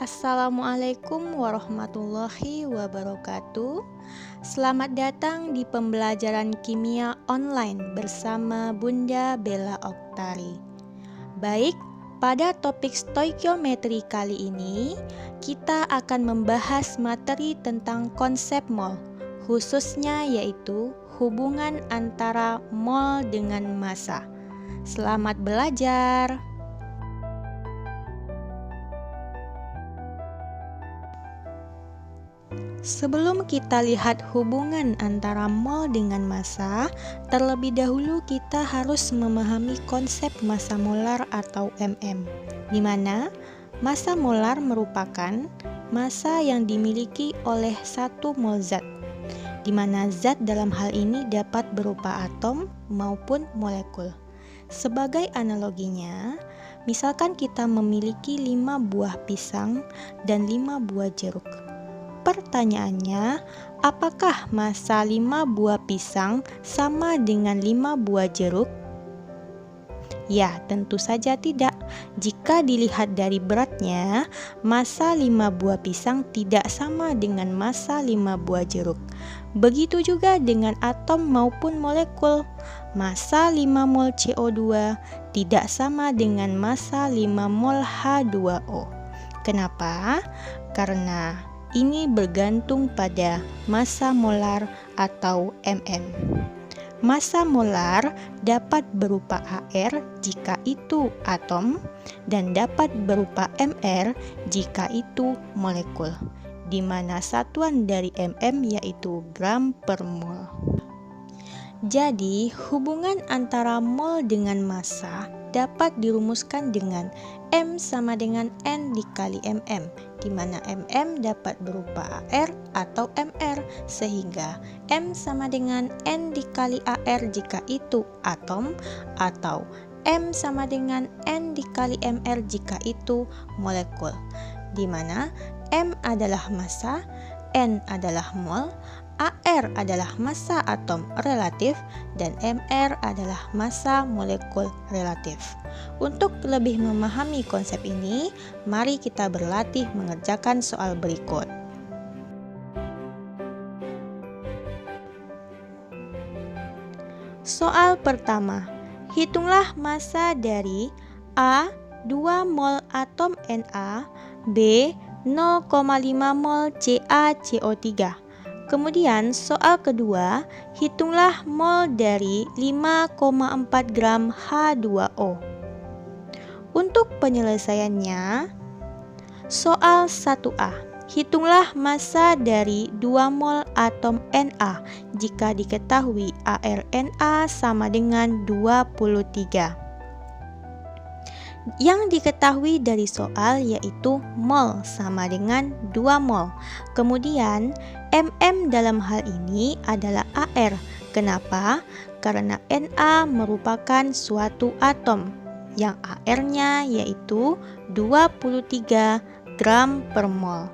Assalamualaikum warahmatullahi wabarakatuh. Selamat datang di pembelajaran kimia online bersama Bunda Bella Oktari. Baik, pada topik stoikiometri kali ini kita akan membahas materi tentang konsep mol, khususnya yaitu hubungan antara mol dengan massa. Selamat belajar. Sebelum kita lihat hubungan antara mol dengan massa, terlebih dahulu kita harus memahami konsep massa molar atau mm, di mana massa molar merupakan massa yang dimiliki oleh satu mol zat, di mana zat dalam hal ini dapat berupa atom maupun molekul. Sebagai analoginya, misalkan kita memiliki 5 buah pisang dan 5 buah jeruk. Pertanyaannya, apakah massa 5 buah pisang sama dengan 5 buah jeruk? Ya, tentu saja tidak. Jika dilihat dari beratnya, massa 5 buah pisang tidak sama dengan massa 5 buah jeruk. Begitu juga dengan atom maupun molekul. Massa 5 mol CO2 tidak sama dengan massa 5 mol H2O. Kenapa? Karena ini bergantung pada massa molar atau mm. Massa molar dapat berupa Ar jika itu atom dan dapat berupa Mr jika itu molekul, di mana satuan dari mm yaitu gram per mol. Jadi, hubungan antara mol dengan massa dapat dirumuskan dengan M sama dengan N dikali mm, di mana mm dapat berupa Ar atau Mr, sehingga M sama dengan N dikali Ar jika itu atom, atau M sama dengan N dikali Mr jika itu molekul, di mana M adalah massa, N adalah mol, Ar adalah massa atom relatif, dan Mr adalah massa molekul relatif. Untuk lebih memahami konsep ini, mari kita berlatih mengerjakan soal berikut. Soal pertama, hitunglah massa dari A 2 mol atom Na, B 0,5 mol CaCO3. Kemudian soal kedua, hitunglah mol dari 5,4 gram H2O. Untuk penyelesaiannya, soal 1A, hitunglah massa dari 2 mol atom Na jika diketahui ArNa sama dengan 23. Yang diketahui dari soal yaitu mol sama dengan 2 mol. Kemudian mm dalam hal ini adalah Ar. Kenapa? Karena Na merupakan suatu atom yang Ar-nya yaitu 23 gram per mol.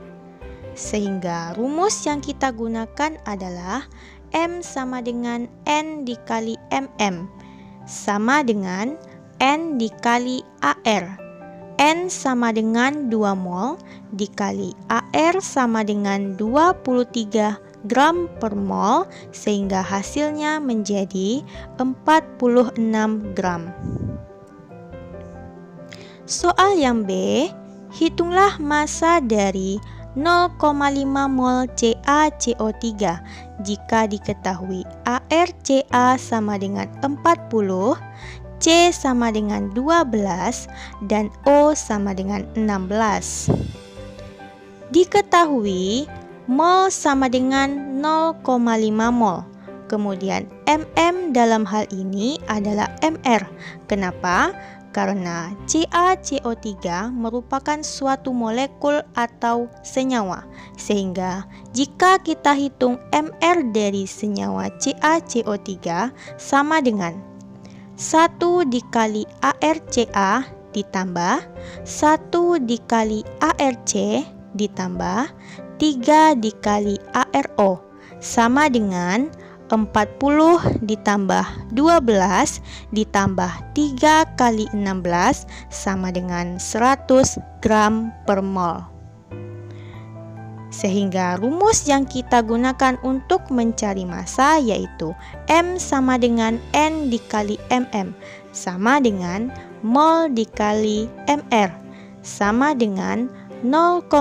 Sehingga rumus yang kita gunakan adalah M sama dengan N dikali mm sama dengan N dikali Ar. N sama dengan 2 mol dikali Ar sama dengan 23 gram per mol, sehingga hasilnya menjadi 46 gram. Soal yang B, hitunglah massa dari 0,5 mol CaCO3 jika diketahui ArCa sama dengan 40, C sama dengan 12, dan O sama dengan 16. Diketahui mol sama dengan 0,5 mol. Kemudian mm dalam hal ini adalah Mr. Kenapa? Karena CaCO3 merupakan suatu molekul atau senyawa. Sehingga jika kita hitung Mr dari senyawa CaCO3 sama dengan 1 dikali ArCa ditambah 1 dikali ArC ditambah 3 dikali ArO sama dengan 40 ditambah 12 ditambah 3 kali 16 sama dengan 100 gram per mol. Sehingga rumus yang kita gunakan untuk mencari massa yaitu M sama dengan N dikali mm sama dengan mol dikali mr sama dengan 0,5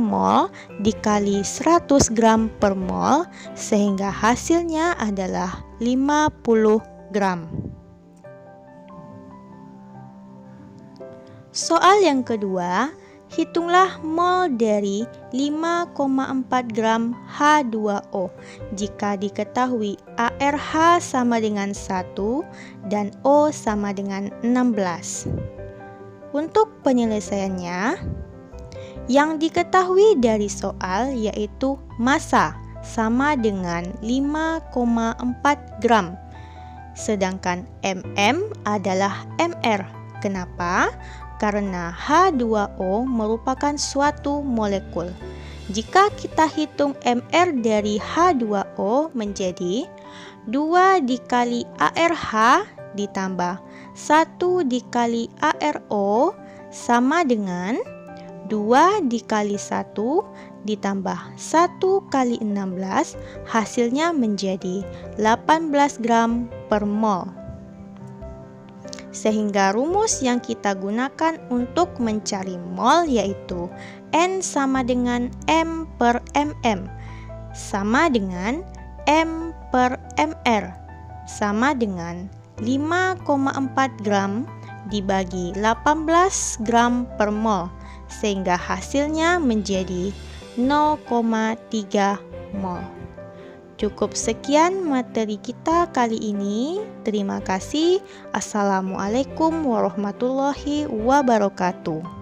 mol dikali 100 gram per mol, sehingga hasilnya adalah 50 gram. Soal yang kedua, hitunglah mol dari 5,4 gram H2O jika diketahui ARH sama dengan 1 dan O sama dengan 16. Untuk penyelesaiannya, yang diketahui dari soal yaitu massa sama dengan 5,4 gram, sedangkan mm adalah mr. Kenapa? Karena H2O merupakan suatu molekul. Jika kita hitung mr dari H2O menjadi 2 dikali ARH ditambah 1 dikali ARO sama dengan 2 dikali 1 ditambah 1 kali 16, hasilnya menjadi 18 gram per mol. Sehingga rumus yang kita gunakan untuk mencari mol yaitu N sama dengan M per mm sama dengan M per mr sama dengan 5,4 gram dibagi 18 gram per mol, sehingga hasilnya menjadi 0,3 mol. Cukup sekian materi kita kali ini. Terima kasih. Assalamualaikum warahmatullahi wabarakatuh.